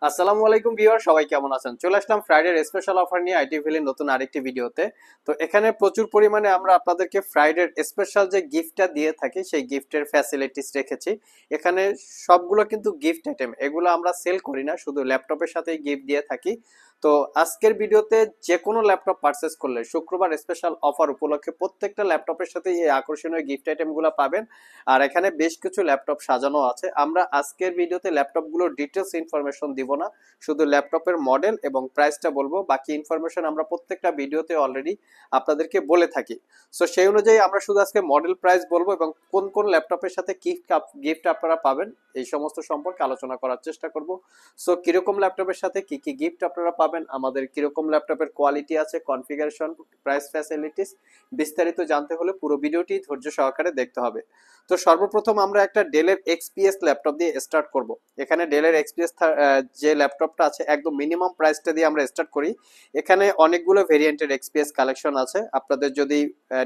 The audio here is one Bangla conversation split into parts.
আসসালামু আলাইকুম ভিউয়ার, সবাই কেমন আছেন? চলে আসলাম ফ্রাইডের স্পেশাল অফার নিয়ে আইটি ভ্যালির নতুন আরেকটি ভিডিওতে। তো এখানে প্রচুর পরিমাণে আমরা আপনাদেরকে ফ্রাইডের স্পেশাল যে গিফটটা দিয়ে থাকি সেই গিফটের ফ্যাসিলিটিস রেখেছি। এখানে সবগুলো কিন্তু গিফট আইটেম, এগুলো আমরা সেল করি না, শুধু ল্যাপটপের সাথেই গিফট দিয়ে থাকি। তো আজকের ভিডিওতে যে কোনো ল্যাপটপ পারচেস করলে শুক্রবার স্পেশাল অফার উপলক্ষে প্রত্যেকটা ল্যাপটপের সাথে এই আকর্ষণীয় গিফট আইটেমগুলো পাবেন। আর এখানে বেশ কিছু ল্যাপটপ সাজানো আছে। আমরা আজকের ভিডিওতে ল্যাপটপগুলোর ডিটেলস ইনফরমেশন দিব না, শুধু ল্যাপটপের মডেল এবং প্রাইসটা বলবো। বাকি ইনফরমেশন আমরা প্রত্যেকটা ভিডিওতে অলরেডি আপনাদেরকে বলে থাকি। সো সেই অনুযায়ী আমরা শুধু আজকে মডেল প্রাইস বলবো এবং কোন কোন ল্যাপটপের সাথে কি গিফট আপনারা পাবেন এই সমস্ত সম্পর্কে আলোচনা করার চেষ্টা করব। সো কিরকম ল্যাপটপের সাথে কি কি গিফট আপনারা পাবেন, আমাদের কিরকম ল্যাপটপের কোয়ালিটি আছে, কনফিগারেশন, প্রাইস, ফ্যাসিলিটিস বিস্তারিত জানতে হলে পুরো ভিডিওটি ধৈর্য সহকারে দেখতে হবে। তো সর্বপ্রথম আমরা একটা ডেলের এক্সপিএস ল্যাপটপ দিয়ে স্টার্ট করব। এখানে ডেলের এক্সপিএস যে ল্যাপটপটা আছে একদম মিনিমাম প্রাইসটা দিয়ে আমরা স্টার্ট করি। এখানে অনেকগুলো ভেরিয়েন্টের এক্সপিএস কালেকশন আছে। আপনাদের যদি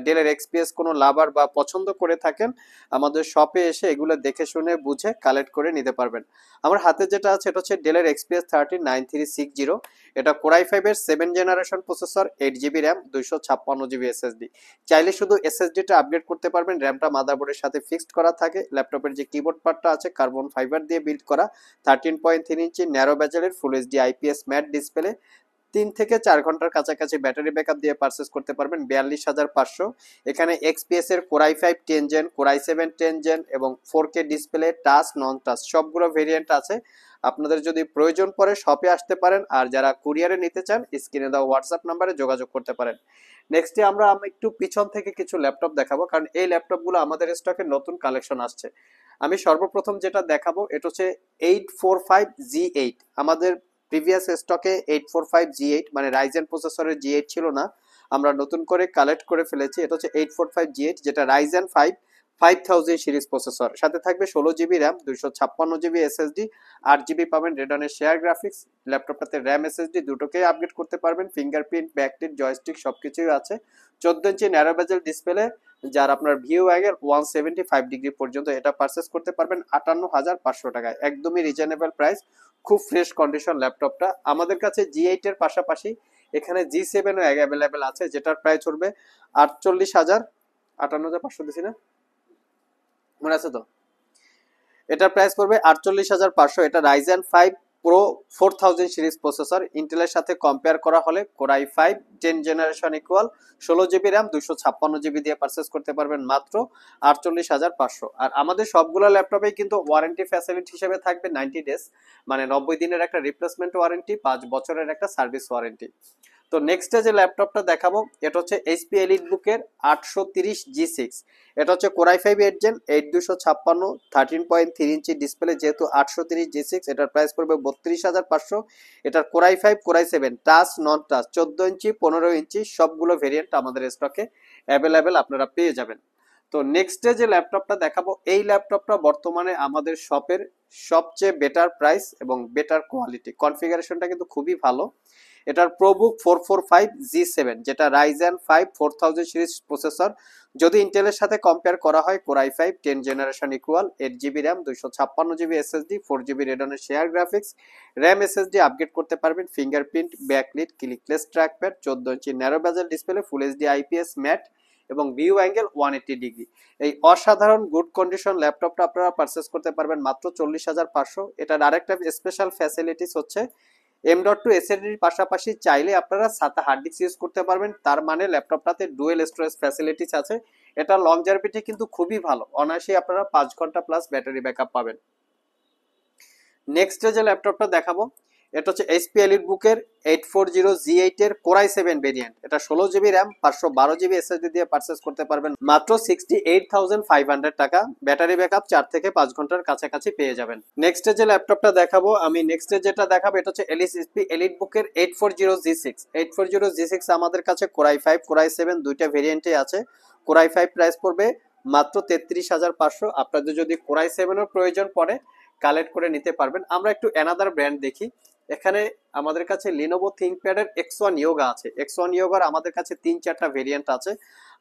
ডেলের এক্সপিএস কোনো লাভার বা পছন্দ করে থাকেন, আমাদের শপে এসে এগুলো দেখে শুনে বুঝে কালেক্ট করে নিতে পারবেন। আমার হাতে যেটা আছে এটা হচ্ছে ডেলের এক্সপিএস 9360। এটা কোরাই 5-এর 7 generation processor, 8 GB RAM, 256 GB SSD. চাইলে শুধু এসএসডিটা আপগ্রেড করতে পারবেন, র্যামটা মাদারবোর্ডের সাথে ফিক্সড করা থাকে। ল্যাপটপের যে কিবোর্ড পার্টটা আছে কার্বন ফাইবার দিয়ে বিল্ড করা, 13.3 ইঞ্চি ন্যারো ব্যাজেলের full HD IPS matte display. 3 থেকে 4 ঘন্টার কাছাকাছি ব্যাটারি ব্যাকআপ দিয়ে পারচেস করতে পারবেন 42,500। এখানে এক্সপিএস এর কোরাই 5 10 জেন, কোরাই 7 10 জেন এবং 4K ডিসপ্লে, টাচ নন টাচ সবগুলো ভেরিয়েন্ট আছে। আপনাদের যদি প্রয়োজন পড়ে শপে আসতে পারেন, আর যারা কুরিয়ারে নিতে চান স্ক্রিনে দেওয়া হোয়াটসঅ্যাপ নাম্বারে যোগাযোগ করতে পারেন। নেক্সটে আমরা একটু পিছন থেকে কিছু ল্যাপটপ দেখাবো, কারণ এই ল্যাপটপগুলো আমাদের স্টকে নতুন কালেকশন আসছে। আমি সর্বপ্রথম যেটা দেখাবো এটা হচ্ছে 845G8। আমাদের প্রিভিয়াস স্টকে 845G8 মানে রাইজেন প্রসেসরের G8 ছিল না, আমরা নতুন করে কালেক্ট করে ফেলেছি। এটা হচ্ছে 845G8, যেটা রাইজেন 5000 সিরিজ প্রসেসর, সাথে থাকবে 16 GB RAM, 256 GB SSD, 8 GB পাবেন রেডনের শেয়ার গ্রাফিক্স। ল্যাপটপটাতে র্যাম এসএসডি দুটোকেই আপগ্রেড করতে পারবেন, ফিঙ্গারপ্রিন্ট, ব্যাকলিট, জয়স্টিক সবকিছুই আছে। 14 ইঞ্চি ন্যারো বেজেল ডিসপ্লে, যার আপনার ভিউ অ্যাঙ্গেল 175 ডিগ্রি পর্যন্ত, এটা পারচেস করতে পারবেন 58,500 টাকায়, একদমই রিজনেবল প্রাইস। খুব ফ্রেশ কন্ডিশন ল্যাপটপটা। আমাদের কাছে G8 এর পাশাপাশি এখানে G7 ও অ্যাভেলেবেল আছে, যেটার প্রাইস পড়বে 48,000, 58,500 দিছি না, মনে আছে তো? এটার প্রাইস পড়বে 48,500। এটা রাইজেন 5 প্রো 4000 সিরিজ প্রসেসর, ইন্টেলের সাথে কম্পেয়ার করা হলে core i 5 10 generation equal, 16 GB RAM, 256 GB দিয়ে পারচেস করতে পারবেন মাত্র 48,500। আর আমাদের সবগুলো ল্যাপটপেই কিন্তু ওয়ারেন্টি ফ্যাসিলিটি হিসেবে থাকবে 90 ডেজ, মানে 90 দিনের একটা রিপ্লেসমেন্ট ওয়ারেন্টি, 5 বছরের একটা সার্ভিস ওয়ারেন্টি। তো নেক্সটে যে ল্যাপটপটা দেখাবো এটা হচ্ছে এইচপি এলিটবুকের 830G6। এটা হচ্ছে কোরাই 5 8 জেন, 8256, 13.3 ইঞ্চি ডিসপ্লে। যেহেতু 830G6, এটার প্রাইস পড়বে 32,500। এটার কোরাই 5 কোরাই 7 টাচ নন টাচ 14 ইঞ্চি 15 ইঞ্চি সবগুলো ভেরিয়েন্ট আমাদের স্টকে অ্যাভেলেবেল, আপনারা পেয়ে যাবেন। তো নেক্সটে যে ল্যাপটপটা দেখাবো এই ল্যাপটপটা বর্তমানে আমাদের শপের সবচেয়ে বেটার প্রাইস এবং বেটার কোয়ালিটি, কনফিগারেশনটা কিন্তু খুবই ভালো। এটার প্রোবুক 445G7, যেটা রাইজেন 5 4000 সিরিজ প্রসেসর। যদি ইন্টেলের সাথে কম্পেয়ার করা হয় core i 5 10 generation equal, 8 GB RAM, 256 GB SSD, 4 GB রেডনের share graphics, RAM SSD upgrade করতে পারবেন, fingerprint, backlit, clickless trackpad, 14 inch narrow bezel display, full HD IPS matte এবং ভিউ অ্যাঙ্গেল 180 ডিগ্রি। এই অসাধারণ গুড কন্ডিশন ল্যাপটপটা আপনারা পারচেস করতে পারবেন মাত্র 40,500। এটার আরেকটা স্পেশাল ফ্যাসিলিটিস হচ্ছে M.2 এসএসডির পাশাপাশি চাইলে আপনারা সাথে হার্ড ডিস্ক ইউজ করতে পারবেন। তার মানে ল্যাপটপটাতে ডুয়েল স্টোরেজ ফ্যাসিলিটিস আছে। এটা লংজারভিটি কিন্তু খুবই ভালো, অনায়াসে আপনারা 5 ঘন্টা প্লাস ব্যাটারি ব্যাকআপ পাবেন। নেক্সট যে ল্যাপটপটা দেখাবো এটা হচ্ছে এইচপি এলিটবুকের 840G8 এর কোরাই 7 ভেরিয়েন্ট। এটা 16 জিবি র্যাম, 512 জিবি এসএসডি দিয়ে পারচেস করতে পারবেন মাত্র 68,500 টাকা। ব্যাটারি ব্যাকআপ 4 থেকে 5 ঘন্টার কাছাকাছি পেয়ে যাবেন। নেক্সট যে ল্যাপটপটা দেখাবো যেটা দেখাবো এটা হচ্ছে এইচপি এলিটবুকের 840G6। 840G6 আমাদের কাছে কোরাই 5 কোরাই 7 দুইটা ভেরিয়েন্টে আছে। কোরাই 5 প্রাইস পড়বে মাত্র 33,500। আপনাদের যদি কোরাই 7 এর প্রয়োজন পড়ে কালেক্ট করে নিতে পারবেন। আমরা একটু অ্যানাদার ব্র্যান্ড দেখি। এখানে আমাদের কাছে লিনোভো থিংকপ্যাডের X1 ইয়োগা আছে। X1 ইয়োগার আমাদের কাছে 3-4টা ভেরিয়েন্ট আছে।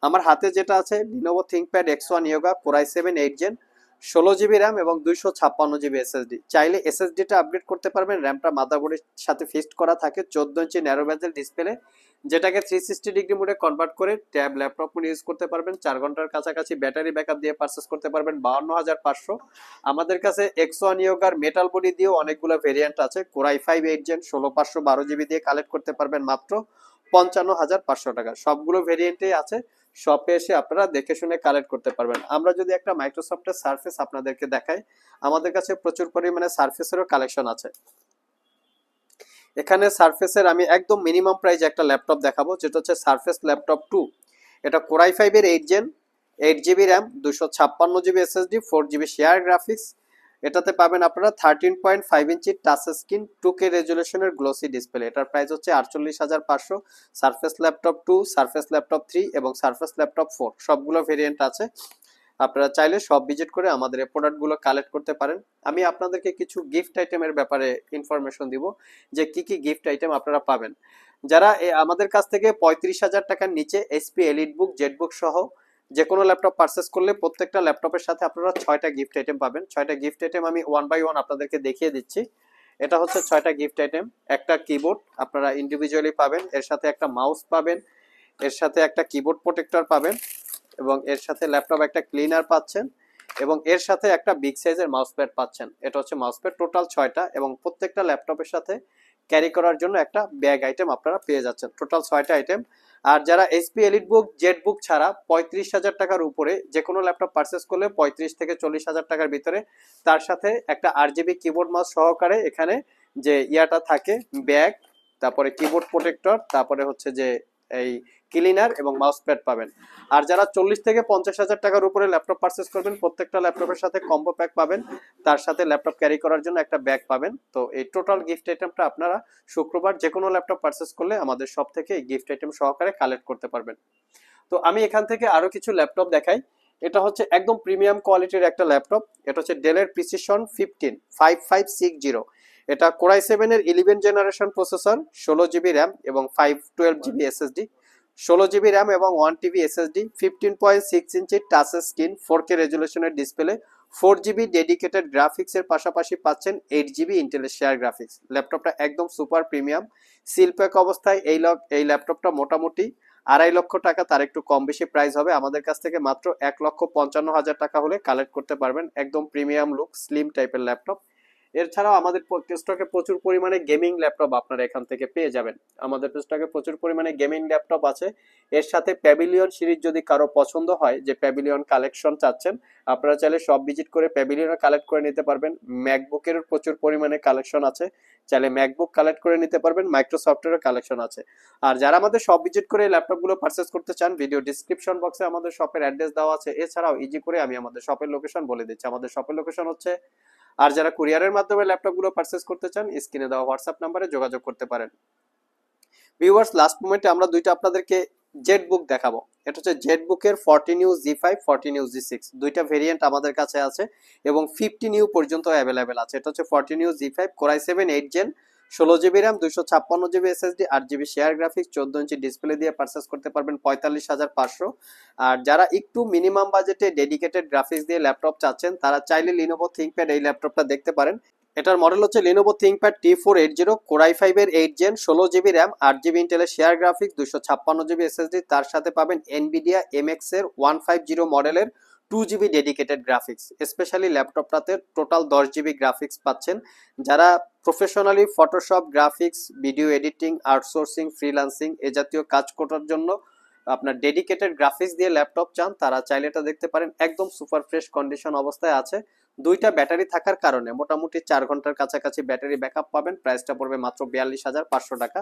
আমার হাতে যেটা আছে Lenovo ThinkPad X1 Yoga core i 7 8 gen, 16 GB RAM এবং 256 জিবি এসএসডি। চাইলে এসএসডিটা আপগ্রেড করতে পারবেন। র্যামটা মাদারবোর্ডের সাথে ফিক্সড করা থাকে, 14 ইঞ্চি ন্যারো বেজেল ডিসপ্লে, যেটাকে 360 ডিগ্রি মোডে কনভার্ট করে ট্যাব ল্যাপটপ মোডে ইউজ করতে পারবেন। 4 ঘন্টার কাছাকাছি ব্যাটারি ব্যাকআপ দিয়ে পারচেস করতে পারবেন 52,500। আমাদের কাছে X1 ইয়োগার মেটাল বডি দিয়েও অনেকগুলো ভেরিয়েন্ট আছে। কোর i5 8 জেন 16/512 জিবি দিয়ে কালেক্ট করতে পারবেন মাত্র 55,500 টাকা। সবগুলো ভেরিয়েন্টেই আছে, শপে এসে আপনারা দেখে শুনে কালেক্ট করতে পারবেন। আমরা যদি একটা মাইক্রোসফটের সার্ফেস আপনাদেরকে দেখাই, আমাদের কাছে প্রচুর পরিমাণে সার্ফেসেরও কালেকশন আছে। এখানে সার্ফেসের আমি একদম মিনিমাম প্রাইজে একটা ল্যাপটপ দেখাবো, যেটা হচ্ছে সার্ফেস ল্যাপটপ 2। এটা কোর i5 এর 8 gen, 8 GB RAM, 256 GB SSD, 4 GB share graphics. এটাতে পাবেন আপনারা 13.5 ইঞ্চি টাচ স্ক্রিন 2K রেজুলেশনের গ্লোসি ডিসপ্লে। এটার প্রাইস হচ্ছে 48,500। সার্ফেস ল্যাপটপ 2, সার্ফেস ল্যাপটপ 3 এবং সার্ফেস ল্যাপটপ 4 সবগুলো ভেরিয়েন্ট আছে। আপনারা চাইলে সব ভিজিট করে আমাদের এই প্রোডাক্টগুলো কালেক্ট করতে পারেন। আমি আপনাদেরকে কিছু গিফট আইটেমের ব্যাপারে ইনফরমেশন দিব, যে কি কি গিফট আইটেম আপনারা পাবেন। যারা আমাদের কাছ থেকে 35,000 টাকার নিচে HP এলিটবুক, জেটবুক সহ যে কোনো ল্যাপটপ পারচেস করলে প্রত্যেকটা ল্যাপটপের সাথে আপনারা 6টা গিফট আইটেম পাবেন। 6টা গিফট আইটেম আমি 1 বাই 1 আপনাদেরকে দেখিয়ে দিচ্ছি। এটা হচ্ছে 6টা গিফট আইটেম। একটা কিবোর্ড আপনারা ইন্ডিভিজুয়ালি পাবেন, এর সাথে একটা মাউস পাবেন, এর সাথে একটা কিবোর্ড প্রোটেক্টর পাবেন, এবং এর সাথে ল্যাপটপ একটা ক্লিনার পাচ্ছেন, এবং এর সাথে একটা বিগ সাইজের মাউস প্যাড পাচ্ছেন। এটা হচ্ছে মাউস প্যাড, টোটাল 6টা, এবং প্রত্যেকটা ল্যাপটপের সাথে ক্যারি করার জন্য একটা ব্যাগ আইটেম আপনারা পেয়ে যাচ্ছেন। টোটাল 6টা আইটেম। আর যারা HP এলিটবুক, জেটবুক ছাড়া 35,000 টাকার উপরে যে কোনো ল্যাপটপ পারচেস করলে 35 থেকে 40,000 টাকার ভিতরে তার সাথে একটা RGB কিবোর্ড মাউস সহকারে এখানে যে ইয়াটা থাকে ব্যাগ, তারপরে কিবোর্ড প্রোটেক্টর, তারপরে হচ্ছে যে এই ক্লিনার এবং মাউস প্যাড পাবেন। আর যারা 40 থেকে 50,000 টাকার উপরে ল্যাপটপ পারচেস করবেন প্রত্যেকটা ল্যাপটপের সাথে কম্বো প্যাক পাবেন, তার সাথে ল্যাপটপ ক্যারি করার জন্য একটা ব্যাগ পাবেন। তো এই টোটাল গিফট আইটেমটা আপনারা শুক্রবার যে কোনো ল্যাপটপ পারচেস করলে আমাদের সব থেকে এই গিফট আইটেম সহকারে কালেক্ট করতে পারবেন। তো আমি এখান থেকে আরো কিছু ল্যাপটপ দেখাই। এটা হচ্ছে একদম প্রিমিয়াম কোয়ালিটির একটা ল্যাপটপ। এটা হচ্ছে ডেলের প্রিসিশন 5560। এটা কোর i7 এর 11 জেনারেশন প্রসেসর, 16 জিবি র্যাম এবং 512 জিবি এসএসডি, 16 জিবি র্যাম এবং 1 TB SSD, 15.6 inch touch screen, 4K রেজুলেশনের ডিসপ্লে, 4 জিবি ডেডিকেটেড গ্রাফিক্স এর পাশাপাশি পাচ্ছেন 8 জিবি ইন্টেলের শেয়ার গ্রাফিক্স। ল্যাপটপটা একদম সুপার প্রিমিয়াম সিল প্যাক অবস্থায়। এই ল্যাপটপটা মোটামুটি 2.5 লক্ষ টাকা, তার একটু কম বেশি প্রাইস হবে। আমাদের কাছ থেকে মাত্র 1,55,000 টাকা হলে কালেক্ট করতে পারবেন। একদম প্রিমিয়াম লুক স্লিম টাইপের ল্যাপটপ। এছাড়াও আমাদের স্টকে প্রচুর পরিমাণে গেমিং ল্যাপটপ আপনারা এখান থেকে পেয়ে যাবেন। আমাদের স্টকে প্রচুর পরিমাণে গেমিং ল্যাপটপ আছে। এর সাথে প্যাভিলিয়ন সিরিজ যদি কারো পছন্দ হয়, যে প্যাভিলিয়ন কালেকশন চাচ্ছেন, আপনারা চাইলে সব ভিজিট করে প্যাভিলিয়নও কালেক্ট করে নিতে পারবেন। ম্যাকবুকের প্রচুর পরিমাণে কালেকশন আছে, চাইলে ম্যাকবুক কালেক্ট করে নিতে পারবেন। মাইক্রোসফটেরও কালেকশন আছে। আর যারা আমাদের সব ভিজিট করে ল্যাপটপগুলো পারচেস করতে চান, ভিডিও ডিসক্রিপশন বক্সে আমাদের শপের অ্যাড্রেস দেওয়া আছে। এছাড়াও ইজি করে আমি আমাদের শপের লোকেশন বলে দিচ্ছি। আমাদের শপের লোকেশন হচ্ছে, আর যারা কুরিয়ারের মাধ্যমে ল্যাপটপগুলো পারচেস করতে চান, স্ক্রিনে দেওয়া হোয়াটসঅ্যাপ নাম্বারে যোগাযোগ করতে পারেন। ভিউয়ার্স, লাস্ট মোমেন্টে আমরা দুইটা আপনাদেরকে জেটবুক দেখাবো। এটা হচ্ছে জেটবুকের 14U G5, 14U G6 দুইটা ভেরিয়েন্ট আমাদের কাছে আছে এবং 15U পর্যন্ত অ্যাভেলেবেল আছে। এটা হচ্ছে 14U G5 core i7 8 gen, 16 GB RAM, 256 GB SSD, 8 GB share graphics, 14 inch display দিয়ে পারচেস করতে পারবেন 45,500। আর যারা একটু মিনিমাম বাজেটে ডেডিকেটেড গ্রাফিক্স দিয়ে ল্যাপটপ চাচ্ছেন, তারা চাইলে লিনোভো থিংকপ্যাড এই ল্যাপটপটা দেখতে পারেন। এটার মডেল হচ্ছে Lenovo ThinkPad T480, core i5 এর 8 জেন, 16 জিবি র্যাম, 8 জিবি ইন্টেলের শেয়ার গ্রাফিক্স, 256 জিবি এসএসডি, তার সাথে পাবেন এনভিডিয়া MX এর 150 মডেলের 2 জিবি ডেডিকেটেড গ্রাফিক্স। স্পেশালি ল্যাপটপটাতে টোটাল 10 জিবি গ্রাফিক্স পাচ্ছেন। যারা professionally Photoshop, graphics, video editing, outsourcing, freelancing এ জাতীয় কাজ করার জন্য আপনার ডেডিকেটেড গ্রাফিক্স দিয়ে ল্যাপটপ চান, তারা চাইলে এটা দেখতে পারেন। একদম সুপার ফ্রেশ কন্ডিশন অবস্থায় আছে। দুইটা ব্যাটারি থাকার কারণে মোটামুটি 4 ঘন্টার কাছাকাছি ব্যাটারি ব্যাকআপ পাবেন। প্রাইসটা পড়বে মাত্র 42,500 টাকা।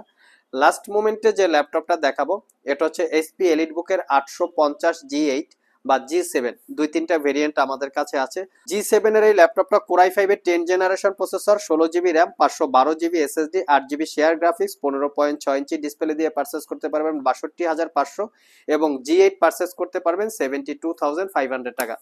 লাস্ট মোমেন্টে যে ল্যাপটপটা দেখাবো, এটা হচ্ছে HP এলিটবুকের 850G8 বা G7, দুই তিনটা ভেরিয়েন্ট আমাদের কাছে আছে। G7 এর এই ল্যাপটপটা কোর i5 এর 10 generation processor, 16 GB RAM, 512 GB SSD, 8 GB share graphics, 15.6 ইঞ্চি ডিসপ্লে দিয়ে পারচেস করতে পারবেন 62,500 এবং G8 পারচেস করতে পারবেন 72,500 টাকা।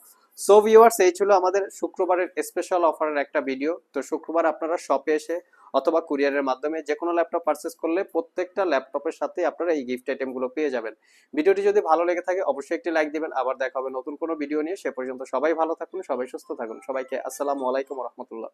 সো ভিউয়ার্স, এই ছিল আমাদের শুক্রবারের স্পেশাল অফারের একটা ভিডিও। তো শুক্রবার আপনারা শপে এসে অথবা কুরিয়ারের মাধ্যমে যে কোনো ল্যাপটপ পারচেস করলে প্রত্যেকটা ল্যাপটপের সাথে আপনারা এই গিফট আইটেমগুলো পেয়ে যাবেন। ভিডিওটি যদি ভালো লেগে থাকে অবশ্যই একটি লাইক দিবেন। আবার দেখা হবে নতুন কোনো ভিডিও নিয়ে। সে পর্যন্ত সবাই ভালো থাকুন, সবাই সুস্থ থাকুন। সবাইকে আসসালামু আলাইকুম রহমতুল্লাহ।